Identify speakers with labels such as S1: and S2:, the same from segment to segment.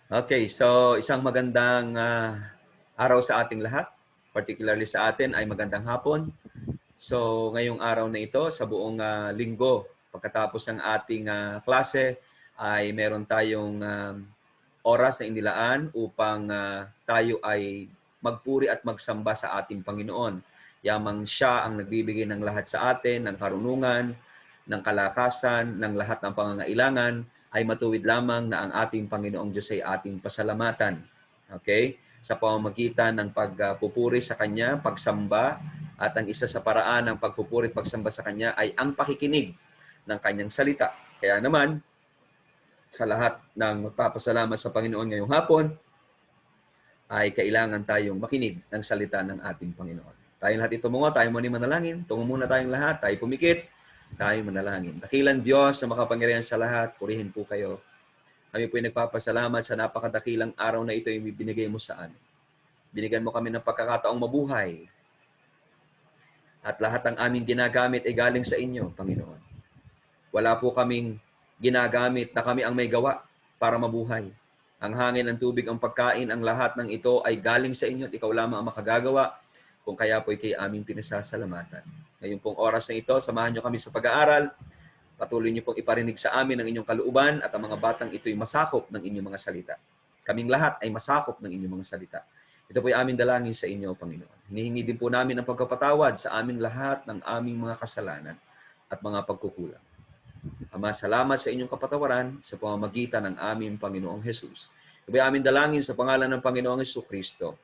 S1: Okay, so isang magandang araw sa ating lahat, particularly sa atin ay magandang hapon. So ngayong araw na ito, sa buong linggo, pagkatapos ng ating klase, ay meron tayong oras na inilaan upang tayo ay magpuri at magsamba sa ating Panginoon. Yamang siya ang nagbibigay ng lahat sa atin, ng karunungan, ng kalakasan, ng lahat ng pangangailangan, ay matuwid lamang na ang ating Panginoong Diyos ay ating pasalamatan. Okay? Sa pamamagitan ng pagpupuri sa Kanya, pagsamba, at ang isa sa paraan ng pagpupuri at pagsamba sa Kanya ay ang pakikinig ng Kanyang salita. Kaya naman, sa lahat ng magpapasalamat sa Panginoon ngayong hapon, ay kailangan tayong makinig ng salita ng ating Panginoon. Tayo lahat tumungo, tayo muna manalangin. Tungo muna tayong lahat, tayo pumikit, tayo manalangin. Dakilang Diyos na makapangyarihan sa lahat, purihin po kayo. Kami po ay nagpapasalamat sa napakadakilang araw na ito yung binigay mo sa amin. Binigyan mo kami ng pagkakataong mabuhay. At lahat ng aming ginagamit ay galing sa inyo, Panginoon. Wala po kaming ginagamit na kami ang may gawa para mabuhay. Ang hangin, ang tubig, ang pagkain, ang lahat ng ito ay galing sa inyo at ikaw lamang ang makagagawa. Kung kaya po kay aming pinasasalamatan. Ngayon pong oras na ito, samahan nyo kami sa pag-aaral. Patuloy niyo pong iparinig sa amin ang inyong kalooban at ang mga batang ito'y masakop ng inyong mga salita. Kaming lahat ay masakop ng inyong mga salita. Ito po'y aming dalangin sa inyo, Panginoon. Hinihingi din po namin ang pagkapatawad sa aming lahat ng aming mga kasalanan at mga pagkukulang. Ama, salamat sa inyong kapatawaran sa pamamagitan ng aming Panginoong Jesus. Ito po'y aming dalangin sa pangalan ng Panginoong Jesucristo.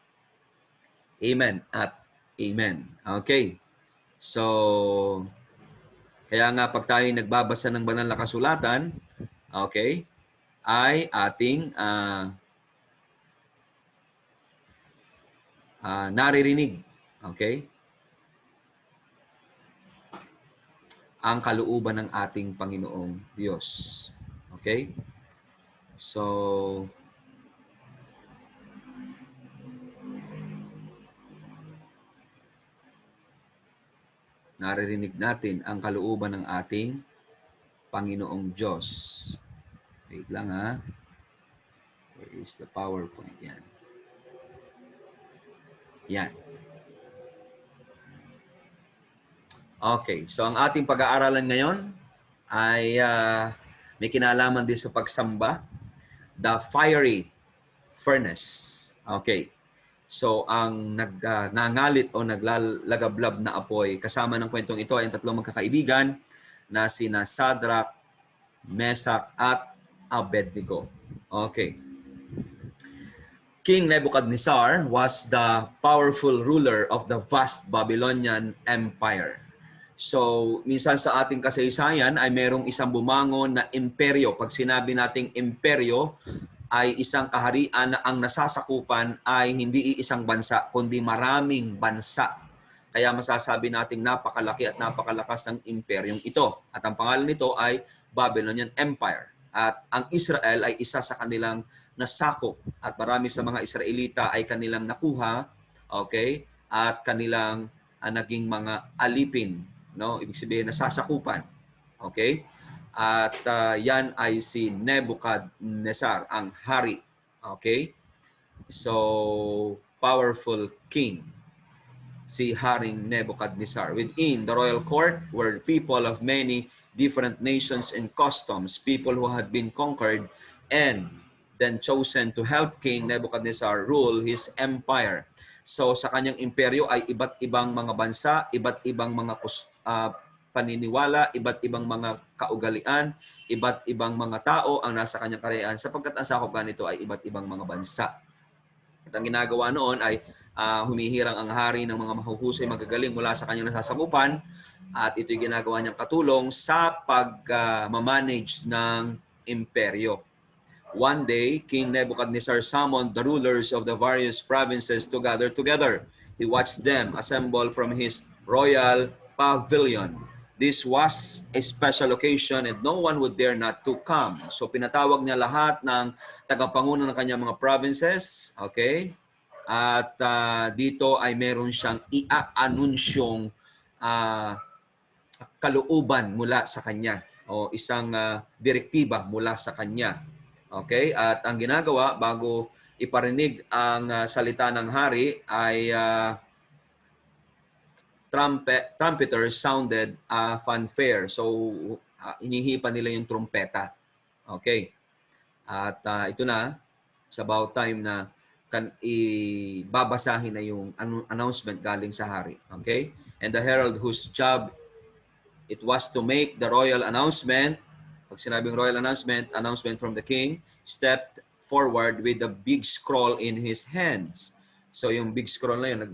S1: Amen at amen. Okay. So, kaya nga pag tayo nagbabasa ng banal na kasulatan, okay, ay ating naririnig, okay, ang kalooban ng ating Panginoong Diyos. Okay? So, naririnig natin ang kalooban ng ating Panginoong Diyos. Wait lang ha. Where is the PowerPoint? Yan. Yan. Okay. So, ang ating pag-aaralan ngayon ay may kinalaman din sa pagsamba. The fiery furnace. Okay. So, ang nangalit o naglalagablab na apoy, kasama ng kwentong ito ay ang tatlong magkakaibigan na sina Shadrach, Meshach, at Abednego. Okay. King Nebuchadnezzar was the powerful ruler of the vast Babylonian Empire. So, minsan sa ating kasaysayan ay merong isang bumangon na imperyo. Pag sinabi nating imperyo, ay isang kaharian na ang nasasakupan ay hindi isang bansa, kundi maraming bansa. Kaya masasabi nating napakalaki at napakalakas ng imperyong ito. At ang pangalan nito ay Babylonian Empire. At ang Israel ay isa sa kanilang nasakop. At marami sa mga Israelita ay kanilang nakuha, okay? At kanilang naging mga alipin, no? Ibig sabihin nasasakupan. Okay? At yan ay si Nebuchadnezzar, ang hari. Okay? So, powerful king, si Haring Nebuchadnezzar. Within the royal court were people of many different nations and customs, people who had been conquered and then chosen to help King Nebuchadnezzar rule his empire. So sa kanyang imperyo ay iba't ibang mga bansa, iba't ibang mga paniniwala, iba't ibang mga kaugalian, iba't ibang mga tao ang nasa kanyang kaharian sapagkat ang sakop nito ay iba't ibang mga bansa. At ang ginagawa noon ay humihirang ang hari ng mga mahuhusay magagaling mula sa kanyang nasasakupan at ito'y ginagawa niyang katulong sa pag-manage ng imperyo. One day, King Nebuchadnezzar summoned the rulers of the various provinces to gather together. He watched them assemble from his royal pavilion. This was a special occasion and no one would dare not to come. So pinatawag niya lahat ng tagapanguno ng kanyang mga provinces, okay? At dito ay meron siyang i-anunsyong kalooban mula sa kanya o isang direktiba mula sa kanya. Okay? At ang ginagawa bago iparinig ang salita ng hari ay trumpeters sounded a fanfare. So, inihipan nila yung trumpeta. Okay. At ito na, it's about time na ibabasahin na yung announcement galing sa hari. Okay? And the herald whose job it was to make the royal announcement, pag sinabing royal announcement, announcement from the king, stepped forward with the big scroll in his hands. So yung big scroll na yun,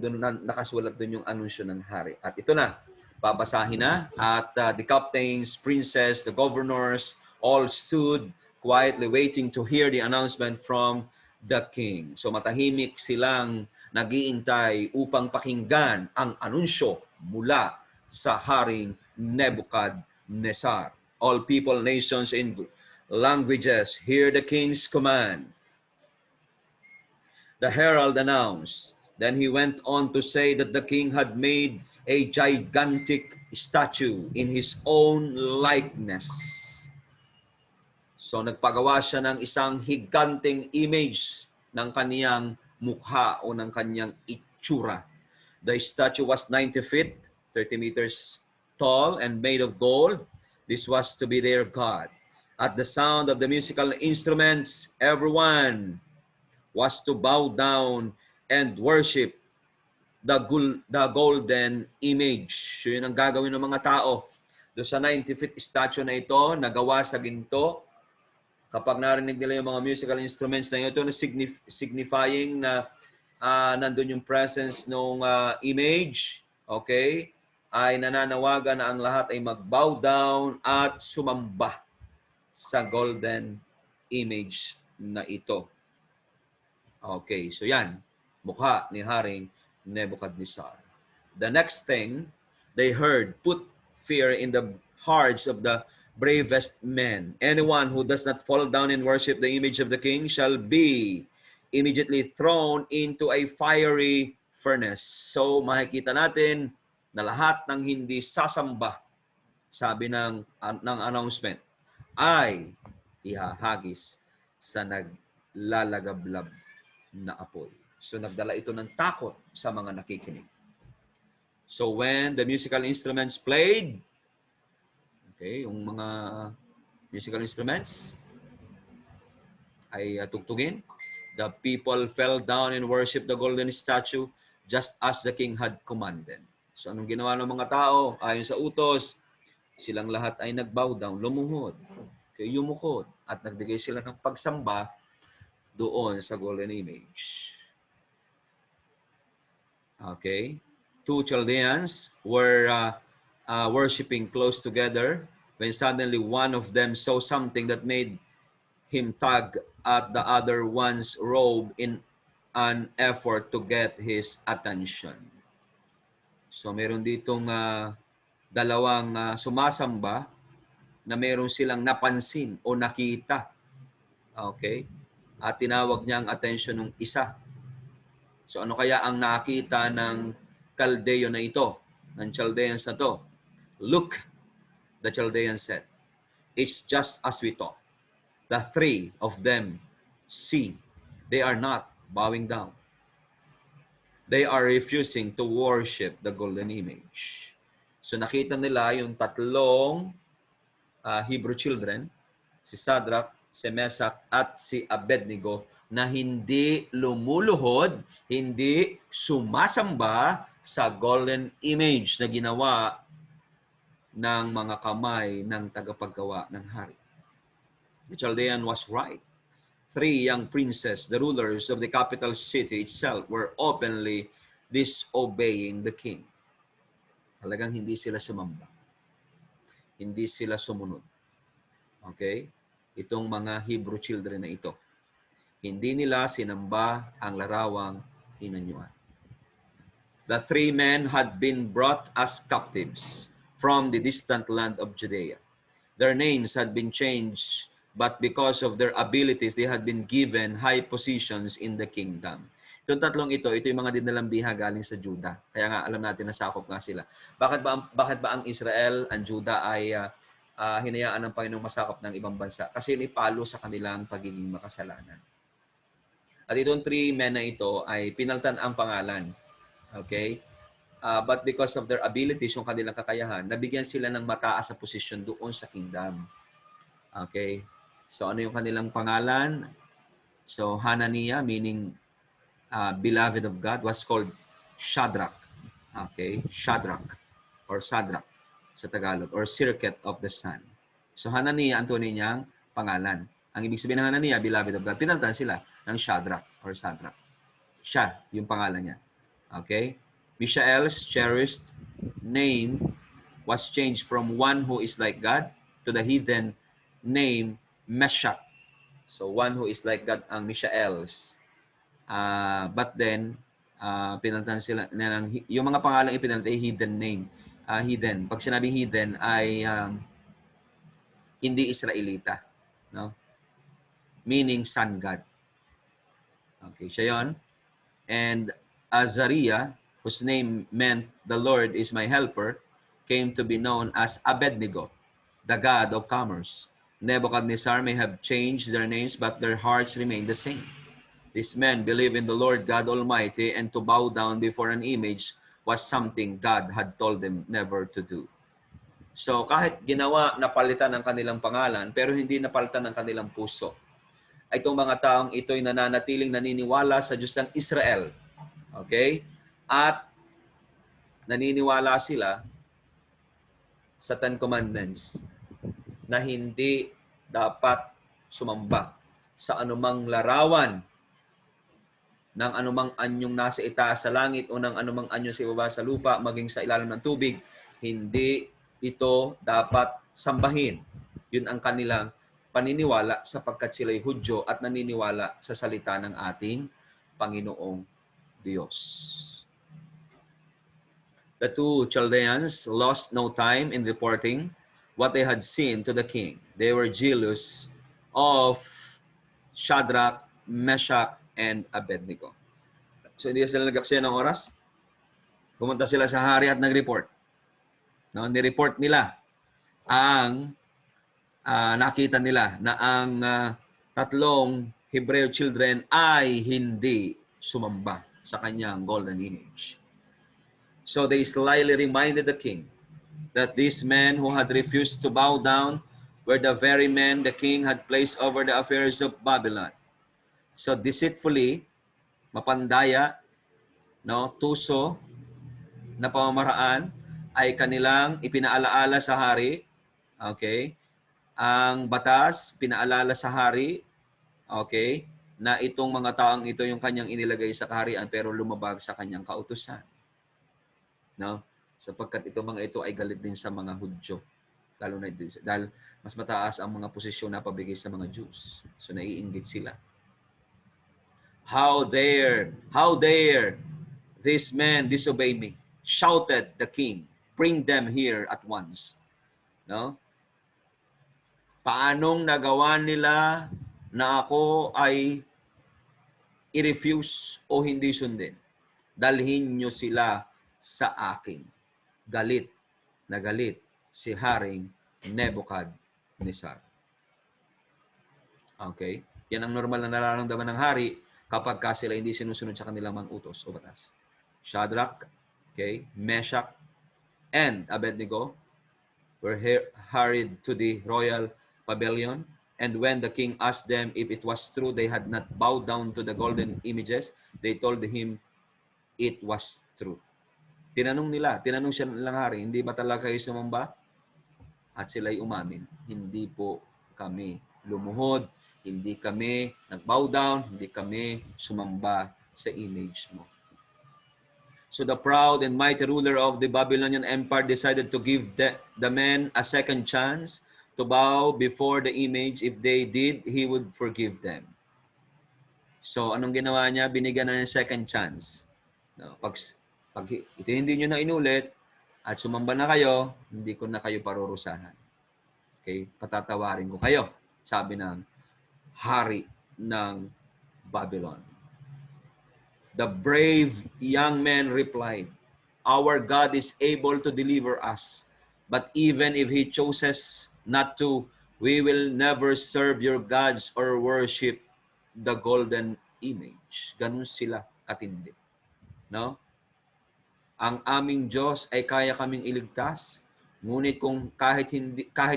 S1: nakasulat dun yung anunsyo ng hari. At ito na, babasahin na. At the captains, princes, the governors, all stood quietly waiting to hear the announcement from the king. So matahimik silang nag-iintay upang pakinggan ang anunsyo mula sa Haring Nebuchadnezzar. All people, nations, and languages, hear the king's command. The herald announced. Then he went on to say that the king had made a gigantic statue in his own likeness. So nagpagawa siya ng isang higanting image ng kaniyang mukha o ng kaniyang itsura. The statue was 90 feet, 30 meters tall and made of gold. This was to be their God. At the sound of the musical instruments, everyone was to bow down and worship the golden image. So yun ang gagawin ng mga tao. Doon sa 90-feet statue na ito, nagawa sa ginto, kapag narinig nila yung mga musical instruments na ito, na signifying na nandun yung presence ng image, okay, ay nananawagan na ang lahat ay mag-bow down at sumamba sa golden image na ito. Okay, so yan, mukha ni Haring Nebuchadnezzar. The next thing they heard put fear in the hearts of the bravest men. Anyone who does not fall down and worship the image of the king shall be immediately thrown into a fiery furnace. So makikita natin na lahat ng hindi sasamba, sabi ng announcement, ay ihahagis sa naglalagablab na apoy. So nagdala ito ng takot sa mga nakikinig. So when the musical instruments played, okay, yung mga musical instruments ay tugtugin, the people fell down and worshiped the golden statue just as the king had commanded. So anong ginawa ng mga tao? Ayon sa utos, silang lahat ay nagbow down, lumuhod, yumukod, at nagbigay sila ng pagsamba doon sa golden image. Okay. Two Chaldeans were worshiping close together when suddenly one of them saw something that made him tug at the other one's robe in an effort to get his attention. So meron ditong dalawang sumasamba na meron silang napansin o nakita. Okay? At tinawag niya ang attention ng isa. So ano kaya ang nakita ng Chaldeo na ito, ng Chaldeans na to? Look, the Chaldean said, it's just as we thought. The three of them see, they are not bowing down. They are refusing to worship the golden image. So nakita nila yung tatlong Hebrew children, si Shadrach, si Meshach, at si Abednego, na hindi lumuluhod, hindi sumasamba sa golden image na ginawa ng mga kamay ng tagapaggawa ng hari. The Chaldean was right. Three young princes, the rulers of the capital city itself, were openly disobeying the king. Talagang hindi sila sumamba. Hindi sila sumunod. Okay? Itong mga Hebrew children na ito. Hindi nila sinamba ang larawang inanyuan. The three men had been brought as captives from the distant land of Judea. Their names had been changed, but because of their abilities, they had been given high positions in the kingdom. Itong tatlong ito yung mga dinalang biha galing sa Juda. Kaya nga alam natin na sakop nga sila. Bakit ba ang Israel, ang Juda ay hinayaan ng Panginoong masakop ng ibang bansa kasi inipalo sa kanilang pagiging makasalanan. At itong 3 men na ito ay pinaltan ang pangalan. Okay? But because of their abilities, yung kanilang kakayahan, nabigyan sila ng mataas sa posisyon doon sa kingdom. Okay? So ano yung kanilang pangalan? So Hananiah, meaning beloved of God, was called Shadrach. Okay? Shadrach or Sadrach sa Tagalog, or Circuit of the Sun. So Hananiah, ang tunay niyang pangalan. Ang ibig sabihin ng Hananiah, beloved of God, pinalitan sila ng Shadrach or Sadrach. Siya, yung pangalan niya. Okay? Mishael's cherished name was changed from one who is like God to the heathen name Meshach. So one who is like God ang Mishael's. But then, pinalitan sila ng, yung mga pangalang ipinalitan ay hidden name. Hidden. Pag sinabing hidden ay hindi Israelita. No? Meaning sun God. Okay, siya yun. And Azariah, whose name meant the Lord is my helper, came to be known as Abednego, the god of commerce. Nebuchadnezzar may have changed their names, but their hearts remain the same. These men believe in the Lord God Almighty, and to bow down before an image was something God had told them never to do. So kahit ginawa, napalitan ang kanilang pangalan, pero hindi napalitan ang kanilang puso. Itong mga taong ito'y nananatiling naniniwala sa Diyos ng Israel. Okay? At naniniwala sila sa Ten Commandments na hindi dapat sumamba sa anumang larawan ng anumang anyong nasa itaas sa langit o ng anumang anyo sa ibaba sa lupa, maging sa ilalim ng tubig. Hindi ito dapat sambahin. Yun ang kanilang paniniwala sapagkat sila'y Hudyo at naniniwala sa salita ng ating Panginoong Diyos. The 2 Chaldeans lost no time in reporting what they had seen to the king. They were jealous of Shadrach, Meshach, and Abednego. So hindi sila nag-aksaya ng oras. Pumunta sila sa hari at nag-report. No, ni-report nila ang nakita nila na ang tatlong Hebrew children ay hindi sumamba sa kanyang golden image. So they slyly reminded the king that these men who had refused to bow down were the very men the king had placed over the affairs of Babylon. So deceitfully, mapandaya, no, tuso na pamamaraan ay kanilang ipinaalaala sa hari. Okay? Ang batas, pinaalala sa hari, okay, na itong mga taong ito yung kanyang inilagay sa kaharian pero lumabag sa kanyang kautusan. No? Sapagkat itong mga ito ay galit din sa mga Hudyo. Lalo na dahil mas mataas ang mga posisyon na pabigay sa mga Jews. So naiinggit sila. How dare these men disobey me? Shouted the king. Bring them here at once. No? Paanong nagawa nila na ako ay i-refuse o hindi sundin? Dalhin nyo sila sa akin. Galit na galit si Haring Nebuchadnezzar. Okay? Yan ang normal na nararamdaman ng hari kapag sila hindi sinusunod sa kanilang mga utos o batas. Shadrach, okay, Meshach, and Abednego were hurried to the royal pavilion. And when the king asked them if it was true they had not bowed down to the golden images, they told him it was true. Tinanong siya ng hari, hindi ba talaga kayo sumamba? At sila'y umamin, hindi po kami lumuhod, hindi kami nag-bow down, hindi kami sumamba sa image mo. So the proud and mighty ruler of the Babylonian Empire decided to give the men a second chance to bow before the image. If they did, he would forgive them. So anong ginawa niya? Binigyan na ng second chance. No, pag ito hindi nyo na inulit at sumamba na kayo, hindi ko na kayo parurusahan. Okay? Patatawarin ko kayo, sabi ng hari ng Babylon. The brave young man replied, "Our God is able to deliver us, but even if He chooses we will never serve your gods or worship the golden image. Ganun sila katindi. No? Ang aming Diyos ay kaya kaming iligtas. Ngunit kung kahit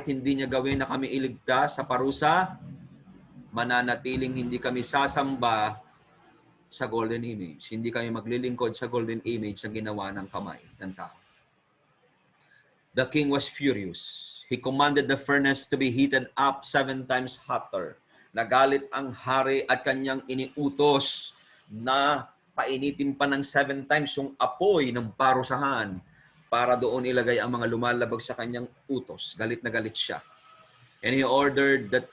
S1: hindi niya gawin na kami iligtas sa parusa, mananatiling hindi kami sasamba sa golden image. Hindi kami maglilingkod sa golden image na ginawa ng kamay ng tao. The king was furious. He commanded the furnace to be heated up 7 times hotter. Nagalit ang hari at kanyang iniutos na painitin pa ng 7 times yung apoy ng parusahan para doon ilagay ang mga lumalabag sa kanyang utos. Galit na galit siya. And he ordered that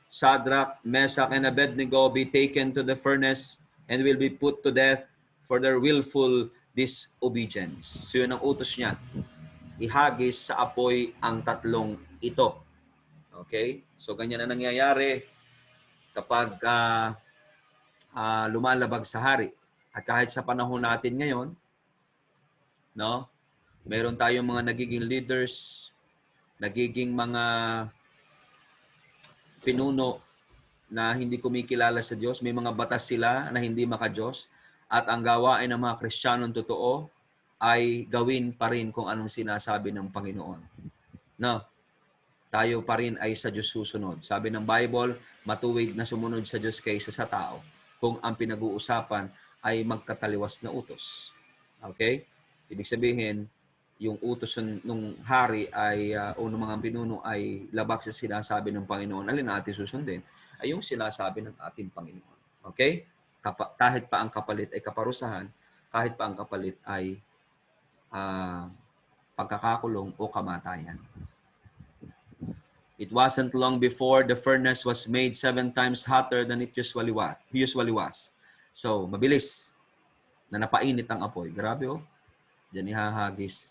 S1: Shadrach, Meshach, and Abednego be taken to the furnace and will be put to death for their willful disobedience. So yun ang utos niya. Ihagis sa apoy ang tatlong ito. Okay? So ganyan na nangyayari kapag lumalabag sa hari. At kahit sa panahon natin ngayon, no? Meron tayong mga nagiging leaders, nagiging mga pinuno na hindi kumikilala sa Diyos. May mga batas sila na hindi maka-Diyos. At ang gawain ng mga Kristiyanong totoo ay gawin pa rin kung anong sinasabi ng Panginoon. No, tayo pa rin ay sa Diyos susunod. Sabi ng Bible, matuwid na sumunod sa Diyos kaysa sa tao kung ang pinag-uusapan ay magkataliwas na utos. Okay? Ibig sabihin, yung utos ng hari ay, o ng mga pinuno ay labag sa sinasabi ng Panginoon. Alin natin susundin? Ay yung sinasabi ng ating Panginoon. Okay? Kahit pa ang kapalit ay kaparusahan, kahit pa ang kapalit ay pagkakakulong o kamatayan. It wasn't long before the furnace was made 7 times hotter than it usually was. So, mabilis na napainit ang apoy. Grabe oh. Diyan ihahagis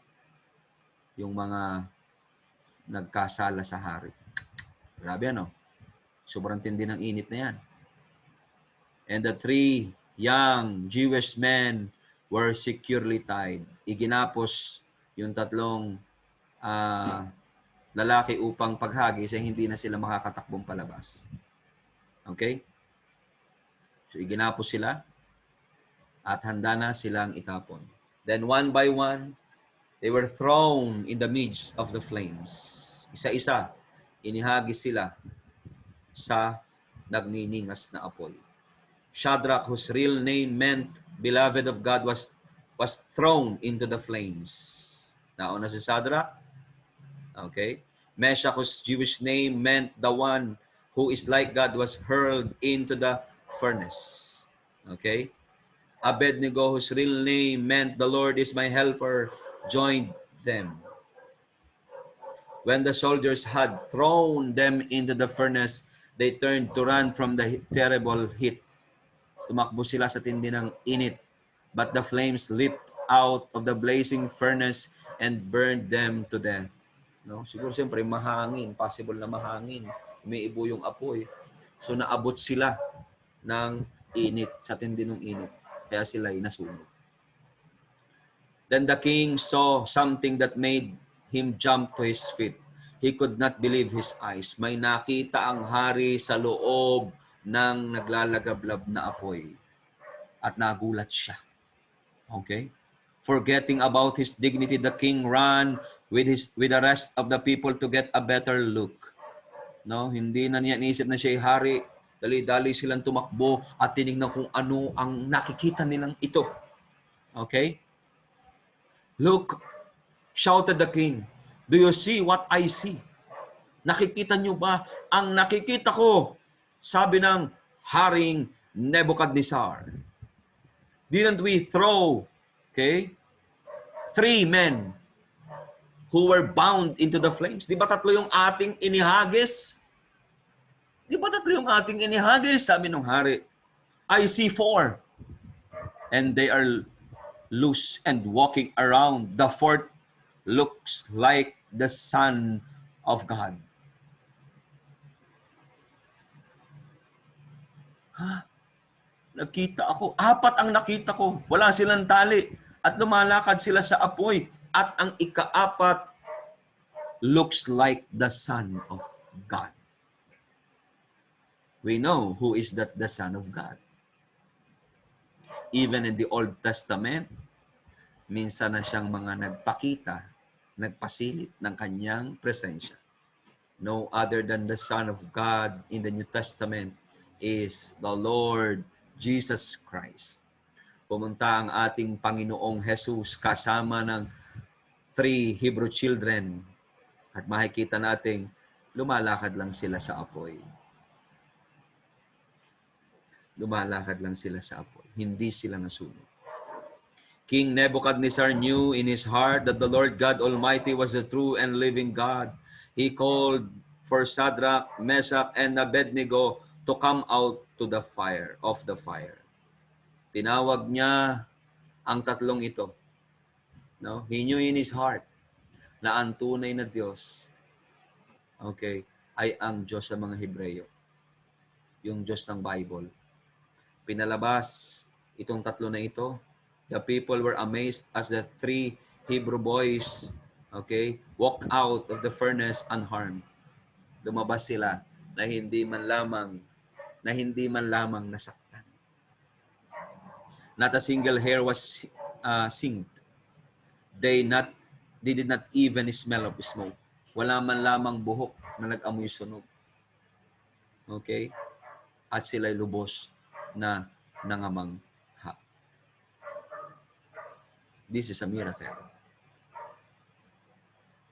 S1: yung mga nagkasala sa hari. Grabe ano. Sobrang tindi ng init na yan. And the 3 young Jewish men were securely tied. Iginapos yung tatlong lalaki upang paghagis ay hindi na sila makakatakbong palabas. Okay? So, iginapos sila at handa na silang itapon. Then, one by one, they were thrown in the midst of the flames. Isa-isa, inihagis sila sa nagniningas na apoy. Shadrach, whose real name meant beloved of God, was thrown into the flames. Nauna si Shadrach. Okay. Meshach, whose Jewish name meant the one who is like God, was hurled into the furnace. Okay. Abednego, whose real name meant the Lord is my helper, joined them. When the soldiers had thrown them into the furnace, they turned to run from the terrible heat. Tumakbo sila sa tindi ng init, but the flames leaped out of the blazing furnace and burned them to death. No? Siguro siyempre mahangin, possible na mahangin, umiibo yung apoy. So naabot sila ng init, sa tindi ng init. Kaya sila ay nasunog. Then the king saw something that made him jump to his feet. He could not believe his eyes. May nakita ang hari sa loob ng naglalagablab na apoy. At nagulat siya. Okay? Forgetting about his dignity, the king ran with the rest of the people to get a better look. No, hindi na niya iniisip na siya ay hari. Dali-dali silang tumakbo at tinignan kung ano ang nakikita nilang ito. Okay? Look, shouted the king. Do you see what I see? Nakikita niyo ba ang nakikita ko? Sabi ng Haring Nebuchadnezzar. Didn't we throw, 3 men who were bound into the flames? Di ba 3 yung ating inihagis? Sabi ng hari. I see 4. And they are loose and walking around. The 4th looks like the Son of God. Nakita ako. 4 ang nakita ko. Wala silang tali. At lumalakad sila sa apoy. At ang ika-4 looks like the Son of God. We know who is that the Son of God. Even in the Old Testament, minsan na siyang mga nagpakita, nagpasilip ng kanyang presensya. No other than the Son of God in the New Testament is the Lord Jesus Christ. Pumunta ang ating Panginoong Jesus kasama ng 3 Hebrew children at makikita nating lumalakad lang sila sa apoy. Lumalakad lang sila sa apoy. Hindi sila nasunog. King Nebuchadnezzar knew in his heart that the Lord God Almighty was the true and living God. He called for Shadrach, Meshach, and Abednego to come out to the fire, of the fire. Tinawag niya ang tatlong ito. No? He knew in his heart na ang tunay na Diyos, okay, ay ang Diyos sa mga Hebreyo. Yung Diyos ng Bible. Pinalabas itong tatlo na ito. The people were amazed as the 3 Hebrew boys, okay, walked out of the furnace unharmed. Lumabas sila na hindi man lamang nasaktan. Not a single hair was singed. They did not even smell of smoke. Wala man lamang buhok na nag-amoy sunog. Okay? At sila'y lubos na nangamangha. This is a miracle.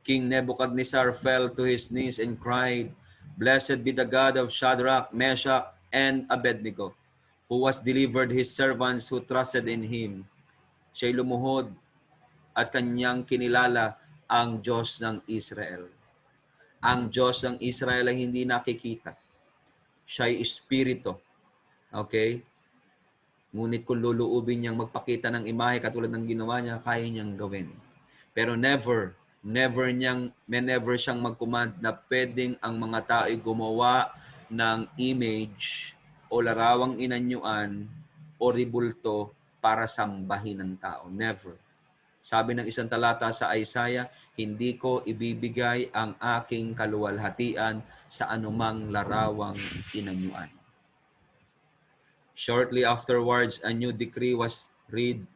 S1: King Nebuchadnezzar fell to his knees and cried, "Blessed be the God of Shadrach, Meshach, and Abednego, who has delivered his servants who trusted in him." Siya'y lumuhod at kanyang kinilala ang Diyos ng Israel. Ang Diyos ng Israel ay hindi nakikita. Siya'y espiritu. Okay? Ngunit kung luluubin niyang magpakita ng imahe katulad ng ginawa niya, kaya niyang gawin. Pero never siyang mag-command na pwedeng ang mga tao ay gumawa ng image o larawang inanyuan o ribulto para sambahin ng tao. Never. Sabi ng isang talata sa Isaiah, "Hindi ko ibibigay ang aking kaluwalhatian sa anumang larawang inanyuan." Shortly afterwards, a new decree was read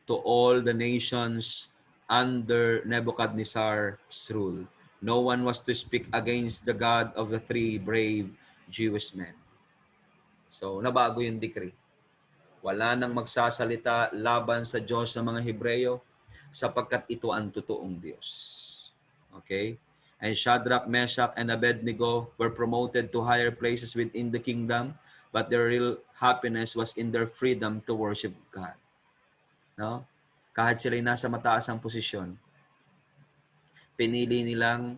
S1: to all the nations under Nebuchadnezzar's rule. No one was to speak against the God of the 3 brave Jewish men. So, nabago yung decree. Wala nang magsasalita laban sa Diyos ng mga Hebreyo sapagkat ito ang totoong Diyos. Okay? And Shadrach, Meshach, and Abednego were promoted to higher places within the kingdom, but their real happiness was in their freedom to worship God. No? Kahit sila'y nasa mataas ang posisyon, pinili nilang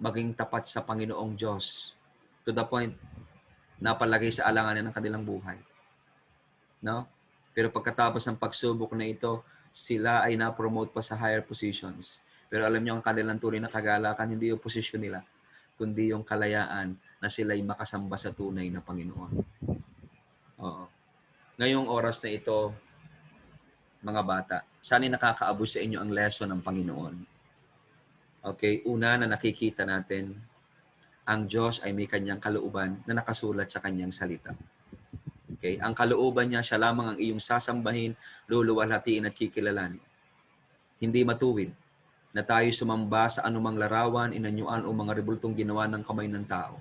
S1: maging tapat sa Panginoong Diyos to the point na palagay sa alanganin ng kanilang buhay. No? Pero pagkatapos ng pagsubok na ito, sila ay na-promote pa sa higher positions. Pero alam niyo, ang kanilang tunay na kagalakan, hindi yung posisyon nila, kundi yung kalayaan na sila'y makasamba sa tunay na Panginoon. Oo. Ngayong oras na ito, mga bata, sana'y nakakaabot sa inyo ang lesson ng Panginoon. Okay? Una na nakikita natin, ang Diyos ay may kanyang kalooban na nakasulat sa kanyang salita. Okay? Ang kalooban niya, siya lamang ang iyong sasambahin, luluwalhatiin at kikilalanin. Hindi matuwid na tayo sumamba sa anumang larawan, inanyuan o mga rebultong ginawa ng kamay ng tao.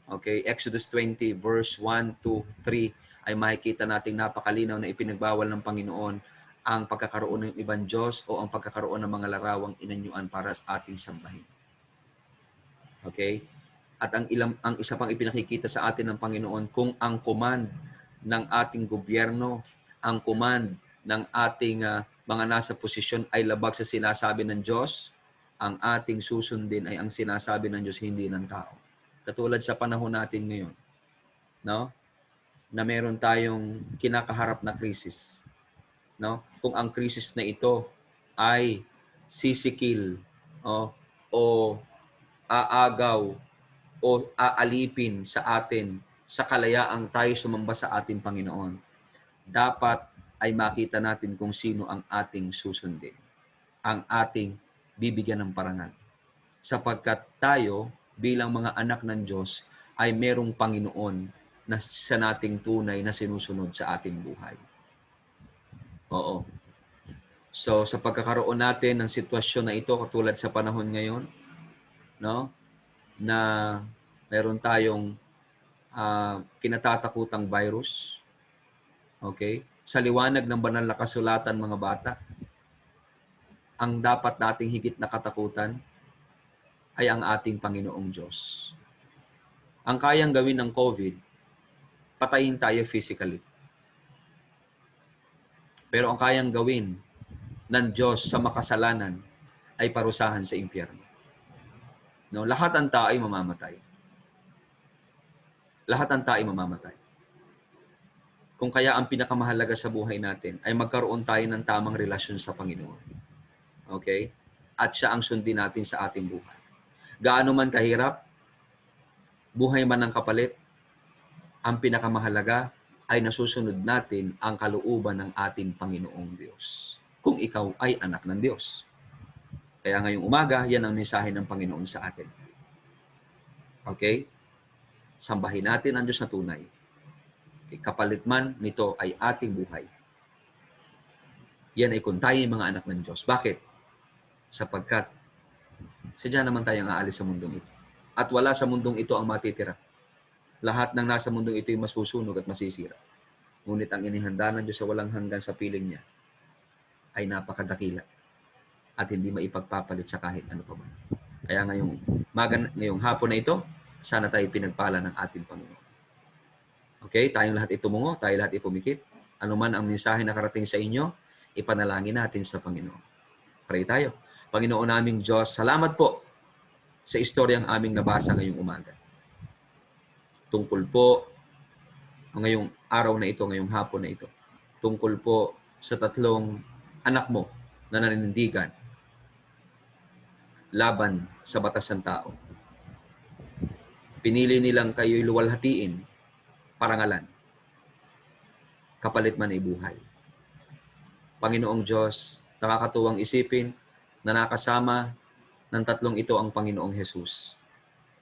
S1: Okay? Exodus 20 verse 1 to 3 ay makikita nating napakalinaw na ipinagbawal ng Panginoon ang pagkakaroon ng ibang Diyos o ang pagkakaroon ng mga larawang inanyuan para sa ating sambahin. Okay? At ang isa pang ipinakikita sa atin ng Panginoon, kung ang command ng ating gobyerno, ang command ng ating mga nasa posisyon ay labag sa sinasabi ng Diyos, ang ating susundin ay ang sinasabi ng Diyos, hindi ng tao. Katulad sa panahon natin ngayon, no? Na meron tayong kinakaharap na krisis. No? Kung ang krisis na ito ay sisikil o aagaw o aalipin sa atin sa kalayaang tayo sumamba sa ating Panginoon, dapat ay makita natin kung sino ang ating susundin. ang ating bibigyan ng parangal. Sapagkat tayo bilang mga anak ng Diyos ay merong Panginoon na sa nating tunay na sinusunod sa ating buhay. Oo. So sa pagkakaroon natin ng sitwasyon na ito katulad sa panahon ngayon, no? Na meron tayong kinatatakutang virus. Okay? Sa liwanag ng banal na kasulatan, mga bata, ang dapat nating higit na katakutan ay ang ating Panginoong Diyos. Ang kayang gawin ng COVID, patayin tayo physically. Pero ang kayang gawin ng Diyos sa makasalanan ay parusahan sa impyerno. No, lahat ng tao ay mamamatay. Lahat ng tao ay mamamatay. Kung kaya ang pinakamahalaga sa buhay natin ay magkaroon tayo ng tamang relasyon sa Panginoon. Okay? At siya ang sundin natin sa ating buhay. Gaano man kahirap, buhay man ang kapalit, ang pinakamahalaga ay nasusunod natin ang kalooban ng ating Panginoong Diyos. Kung ikaw ay anak ng Diyos. Kaya ngayong umaga, yan ang mensahe ng Panginoon sa atin. Okay? Sambahin natin ang Diyos na tunay. Kapalit man nito ay ating buhay. Yan ay kung tayo mga anak ng Diyos. Bakit? Sapagkat sadya naman tayong aalis sa mundong ito. At wala sa mundong ito ang matitira. Lahat ng nasa mundong ito ay masusunog at masisira. Ngunit ang inihanda ng Diyos sa walang hanggan sa piling niya ay napakadakila at hindi maipagpapalit sa kahit ano pa man. Kaya ngayong hapon na ito, sana tayo pinagpala ng ating Panginoon. Okay? Tayong lahat itumungo, tayo lahat ipumikit. Ano man ang mensahe na karating sa inyo, ipanalangin natin sa Panginoon. Pray tayo. Panginoon naming Diyos, salamat po sa istoryang aming nabasa ngayong umaga. Tungkol po ngayong araw na ito, ngayong hapon na ito. Tungkol po sa 3 anak mo na naninindigan laban sa batas ng tao. Pinili nilang kayo'y luwalhatiin, parangalan. Kapalit man ay buhay. Panginoong Diyos, nakakatuwang isipin na nakasama ng 3 ito ang Panginoong Jesus.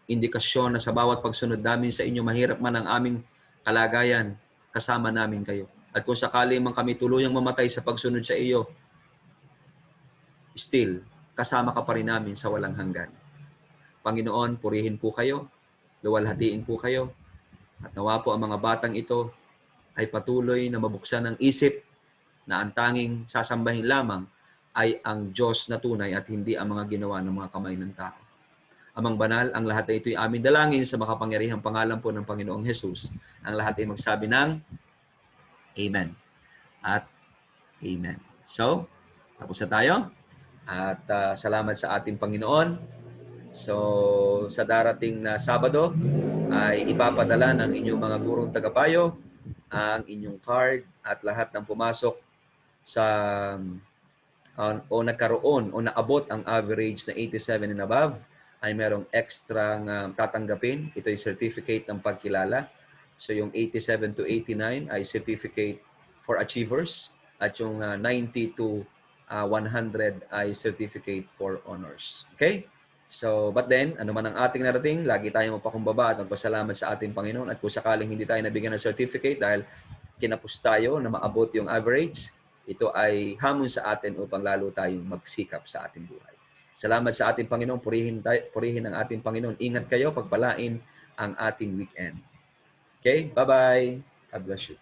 S1: Indikasyon na sa bawat pagsunod namin sa inyo, mahirap man ang aming kalagayan, kasama namin kayo. At kung sakali man kami tuluyang mamatay sa pagsunod sa iyo, still, kasama ka pa rin namin sa walang hanggan. Panginoon, purihin po kayo, luwalhatiin po kayo, at nawa po ang mga batang ito ay patuloy na mabuksan ng isip na ang tanging sasambahin lamang ay ang Diyos na tunay at hindi ang mga ginawa ng mga kamay ng tao. Amang banal, ang lahat na ito ay aming dalangin sa makapangyarihang pangalan po ng Panginoong Jesus. Ang lahat ay magsabi ng Amen at Amen. So, tapos na tayo. At salamat sa ating Panginoon. So, sa darating na Sabado ay ipapadala ng inyong mga gurong tagapayo ang inyong card at lahat ng pumasok sa o nagkaroon o naabot ang average na 87 and above ay merong extra tatanggapin. Ito ay certificate ng pagkilala. So yung 87 to 89 ay certificate for achievers at yung 90 to 100 ay certificate for honors. Okay? So, but then, ano man ang ating narating, lagi tayong mapakumbaba at magpasalamat sa ating Panginoon. At kung sakaling hindi tayo nabigyan ng certificate dahil kinapos tayo na maabot yung average, ito ay hamon sa atin upang lalo tayong magsikap sa ating buhay. Salamat sa ating Panginoon. Purihin ang ating Panginoon. Ingat kayo, pagpalain ang ating weekend. Okay? Bye-bye. God bless you.